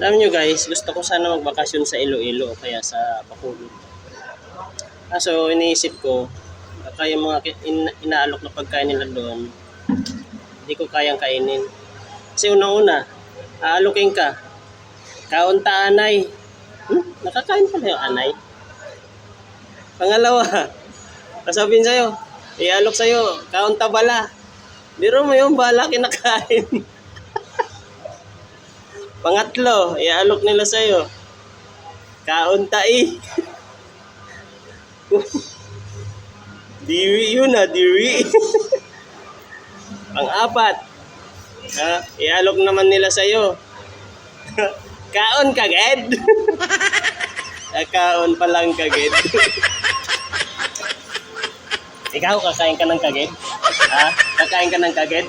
Alam nyo guys, gusto ko sana magbakasyon sa Iloilo o kaya sa Bacolod. Kaso iniisip ko, baka yung mga inaalok na pagkain nila doon, hindi ko kayang kainin. Kasi unang-una, aalokin ka, kaunta anay. Nakakain pala yung anay. Pangalawa, sasabihin sa'yo, ialok sa'yo, kaunta bala. Biro mo yung bala kinakain. Pangatlo, iaalok nila sa'yo, kauntai. Diwi yun diwi. Pang-apat, ialok naman nila sa'yo, kaon kagad. Kaon pa lang kagad. Ikaw, kakain ka ng kagad? Kakain ka ng kagad?